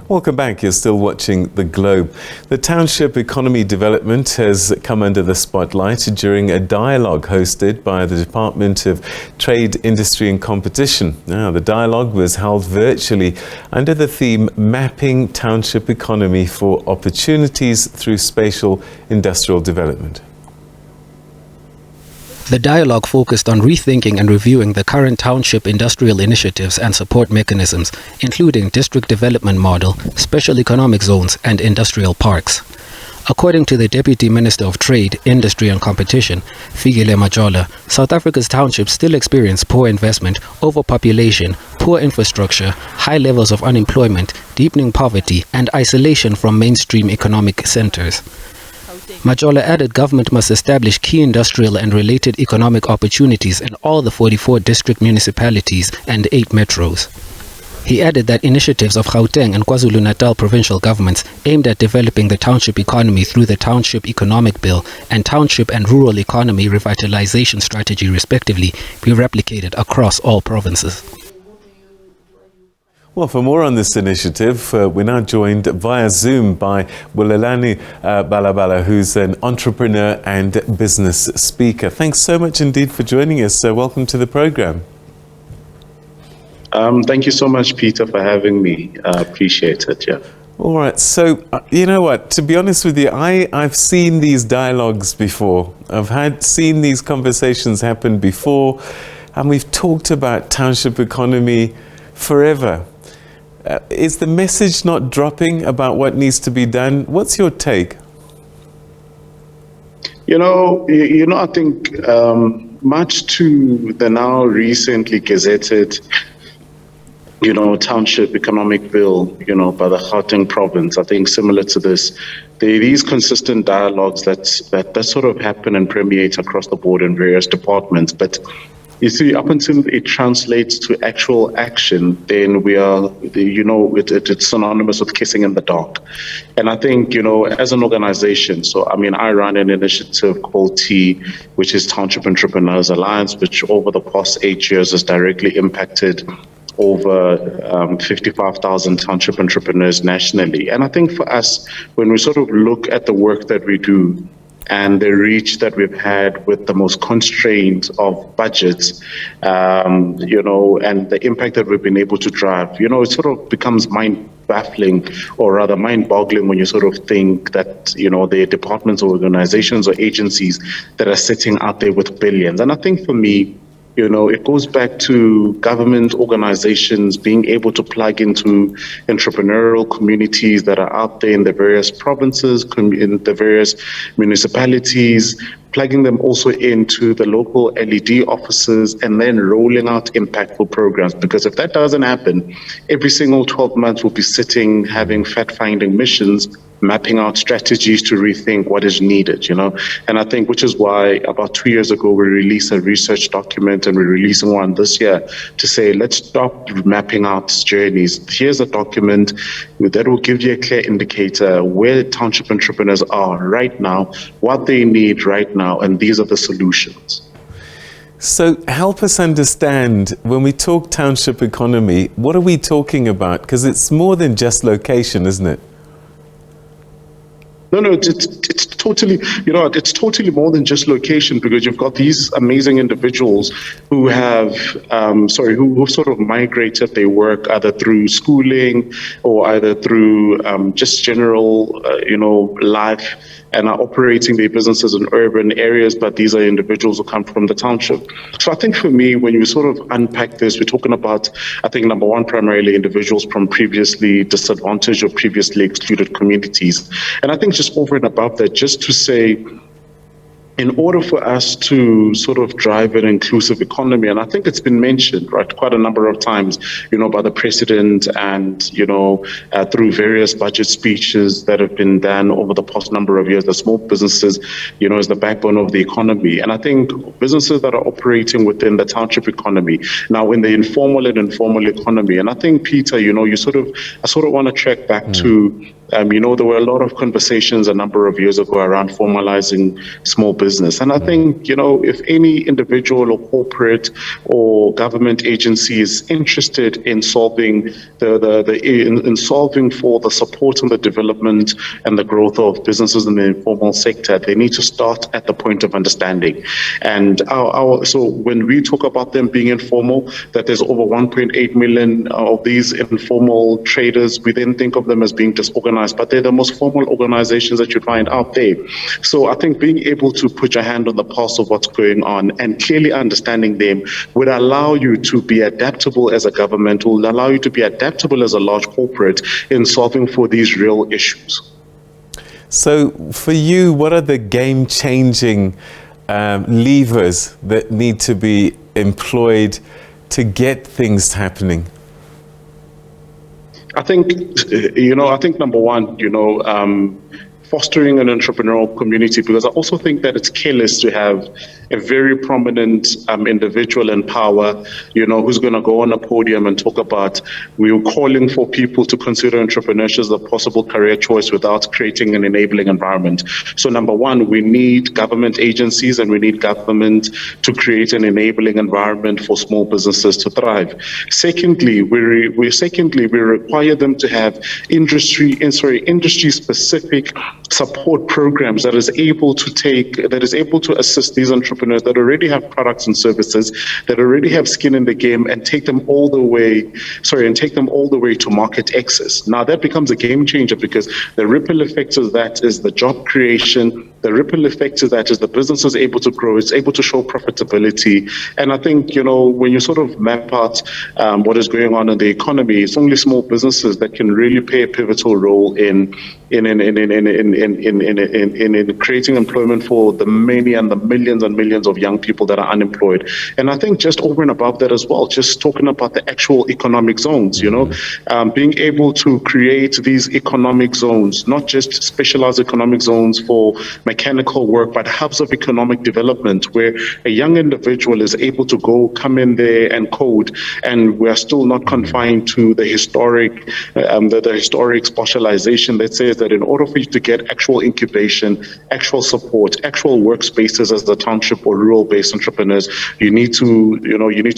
Welcome back. You're still watching The Globe. The Township Economy Development has come under the spotlight during a dialogue hosted by the Department of Trade, Industry and Competition. Now, the dialogue was held virtually under the theme Mapping Township Economy for Opportunities through Spatial Industrial Development. The dialogue focused on rethinking and reviewing the current township industrial initiatives and support mechanisms, including district development model, special economic zones, and industrial parks. According to the Deputy Minister of Trade, Industry and Competition, Fikile Majola, South Africa's townships still experience poor investment, overpopulation, poor infrastructure, high levels of unemployment, deepening poverty, and isolation from mainstream economic centers. Majola added government must establish key industrial and related economic opportunities in all the 44 district municipalities and 8 metros. He added that initiatives of Gauteng and KwaZulu-Natal provincial governments aimed at developing the township economy through the Township Economic Bill and Township and Rural Economy Revitalization Strategy respectively be replicated across all provinces. Well, for more on this initiative, we're now joined via Zoom by Bulelani Balabala, who's an entrepreneur and business speaker. Thanks so much indeed for joining us. Welcome to the program. Thank you so much, Peter, for having me. I appreciate it, yeah. All right. So, you know what, to be honest with you, I've seen these dialogues before. I've seen these conversations happen before, and we've talked about township economy forever. Is the message not dropping about what needs to be done? What's your take? I think much to the now recently gazetted, Township Economic Bill, by the Gauteng province, I think similar to this, there are these consistent dialogues that sort of happen and permeate across the board in various departments. But you see, up until it translates to actual action, then we are, it's synonymous with kissing in the dark. And I think, as an organization, I run an initiative called T, which is Township Entrepreneurs Alliance, which over the past 8 years has directly impacted over 55,000 township entrepreneurs nationally. And I think for us, when we sort of look at the work that we do, and the reach that we've had with the most constrained of budgets, and the impact that we've been able to drive, it sort of becomes mind-baffling, or rather mind-boggling, when you sort of think that, there are departments or organizations or agencies that are sitting out there with billions. And I think for me, it goes back to government organizations being able to plug into entrepreneurial communities that are out there in the various provinces, in the various municipalities, plugging them also into the local LED offices, and then rolling out impactful programs. Because if that doesn't happen, every single 12 months we'll be sitting having fact-finding missions, mapping out strategies to rethink what is needed, And I think, which is why about 2 years ago, we released a research document, and we're releasing one this year to say, let's stop mapping out journeys. Here's a document that will give you a clear indicator where township entrepreneurs are right now, what they need right now, and these are the solutions. So help us understand, when we talk township economy, what are we talking about? Because it's more than just location, isn't it? No, it's totally, it's totally more than just location, because you've got these amazing individuals who have, who sort of migrated their work either through schooling or either through just general, life, and are operating their businesses in urban areas, but these are individuals who come from the township. So I think for me, when you sort of unpack this, we're talking about, I think, number one, primarily individuals from previously disadvantaged or previously excluded communities. And I think just over and above that, just to say, in order for us to sort of drive an inclusive economy, and I think it's been mentioned, right, quite a number of times, by the president and, through various budget speeches that have been done over the past number of years, that small businesses, is the backbone of the economy. And I think businesses that are operating within the township economy, now in the informal and informal economy, and I think, Peter, I sort of want to track back to There were a lot of conversations a number of years ago around formalizing small business. And I think, if any individual or corporate or government agency is interested in solving in solving for the support and the development and the growth of businesses in the informal sector, they need to start at the point of understanding. And so when we talk about them being informal, that there's over 1.8 million of these informal traders, we then think of them as being disorganized, but they're the most formal organizations that you find out there. So I think being able to put your hand on the pulse of what's going on and clearly understanding them would allow you to be adaptable as a government, will allow you to be adaptable as a large corporate in solving for these real issues. So for you, what are the game-changing levers that need to be employed to get things happening? I think, number one, fostering an entrepreneurial community, because I also think that it's careless to have a very prominent individual in power, who's going to go on a podium and talk about, we're calling for people to consider entrepreneurship as a possible career choice without creating an enabling environment. So number one, we need government agencies and we need government to create an enabling environment for small businesses to thrive. Secondly, we require them to have industry-specific support programs that is able to assist these entrepreneurs that already have products and services, that already have skin in the game, and take them all the way to market access. Now that becomes a game changer, because the ripple effect of that is the job creation. The ripple effect of that is the business is able to grow, it's able to show profitability. And I think, when you sort of map out what is going on in the economy, it's only small businesses that can really play a pivotal role in creating employment for the many and the millions and millions of young people that are unemployed. And I think just over and above that as well, just talking about the actual economic zones, being able to create these economic zones, not just specialized economic zones for mechanical work, but hubs of economic development where a young individual is able to come in there and code, and we're still not confined to the historic specialization that says that in order for you to get actual incubation, actual support, actual workspaces as the township or rural-based entrepreneurs, you need to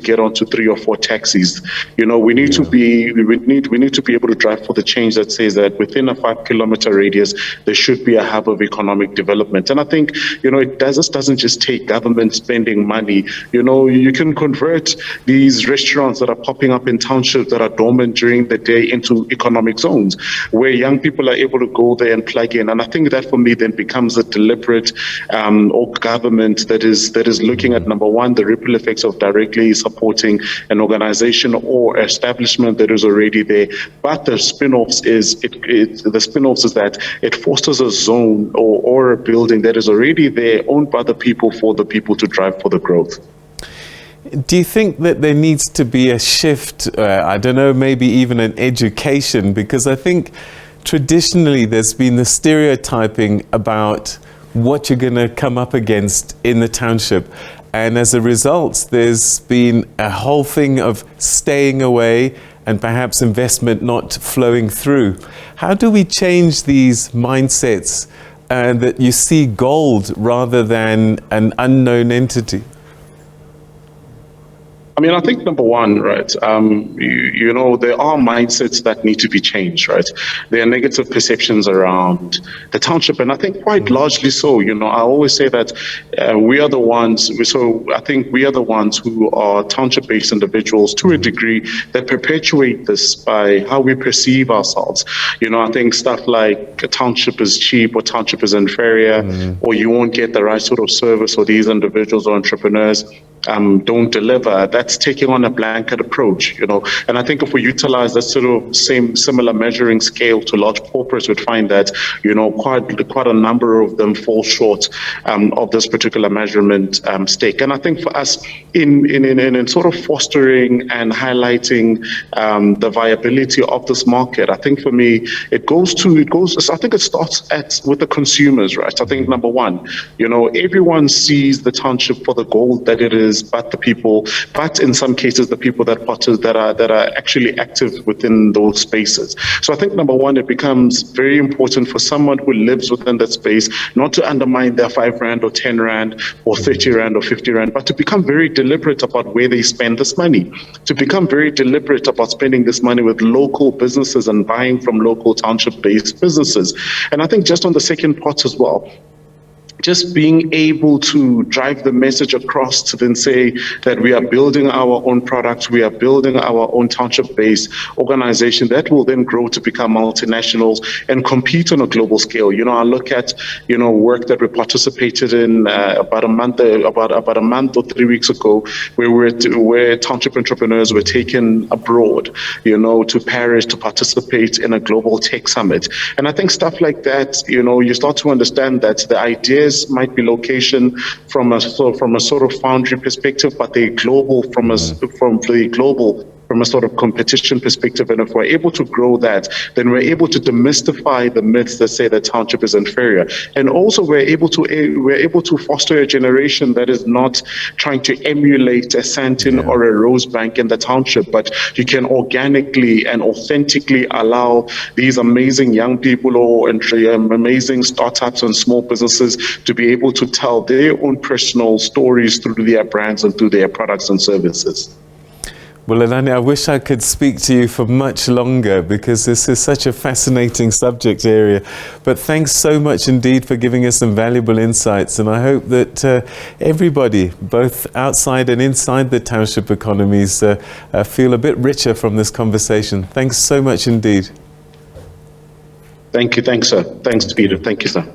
get onto 3 or 4 taxis. We need to be able to drive for the change that says that within a 5-kilometer radius, there should be a hub of economic development. And I think, it doesn't just take government spending money. You can convert these restaurants that are popping up in townships that are dormant during the day into economic zones where young people are able to go there and plug in. And I think that for me then becomes a deliberate government that is looking at, number one, the ripple effects of directly supporting an organization or establishment that is already there. But the spin-offs is that it fosters a zone or a building that is already there, owned by the people, for the people, to drive for the growth. Do you think that there needs to be a shift, I don't know, maybe even an education? Because I think traditionally there's been the stereotyping about what you're going to come up against in the township. And as a result, there's been a whole thing of staying away and perhaps investment not flowing through. How do we change these mindsets that you see gold rather than an unknown entity? I mean, I think number one, right, there are mindsets that need to be changed, right? There are negative perceptions around the township, and I think quite largely so. I always say that we are the ones who are township-based individuals to a degree that perpetuate this by how we perceive ourselves. I think stuff like a township is cheap or township is inferior, or you won't get the right sort of service, or these individuals or entrepreneurs don't deliver. That's taking on a blanket approach, and I think if we utilize that sort of similar measuring scale to large corporates, we'd find that quite a number of them fall short of this particular measurement stake. And I think for us in sort of fostering and highlighting the viability of this market, I think for me I think it starts with the consumers, right? I think number one, everyone sees the township for the gold that it is entrepreneurs, but in some cases, the people that are actually active within those spaces. So I think, number one, it becomes very important for someone who lives within that space not to undermine their 5 Rand or 10 Rand or 30 Rand or 50 Rand, but to become very deliberate about where they spend this money, to become very deliberate about spending this money with local businesses and buying from local township-based businesses. And I think just on the second part as well, just being able to drive the message across to then say that we are building our own products, we are building our own township-based organization that will then grow to become multinationals and compete on a global scale. I look at, work that we participated in about a month or 3 weeks ago, where township entrepreneurs were taken abroad, to Paris to participate in a global tech summit. And I think stuff like that, you start to understand that the ideas might be location from a sort of foundry perspective, but they're global from a sort of competition perspective. And if we're able to grow that, then we're able to demystify the myths that say that township is inferior. And also we're able to foster a generation that is not trying to emulate a Sandton or a Rosebank in the township, but you can organically and authentically allow these amazing young people or amazing startups and small businesses to be able to tell their own personal stories through their brands and through their products and services. Bulelani, I wish I could speak to you for much longer because this is such a fascinating subject area. But thanks so much indeed for giving us some valuable insights. And I hope that everybody, both outside and inside the township economies, feel a bit richer from this conversation. Thanks so much indeed. Thank you. Thanks, sir. Thanks, Peter. Thank you, sir.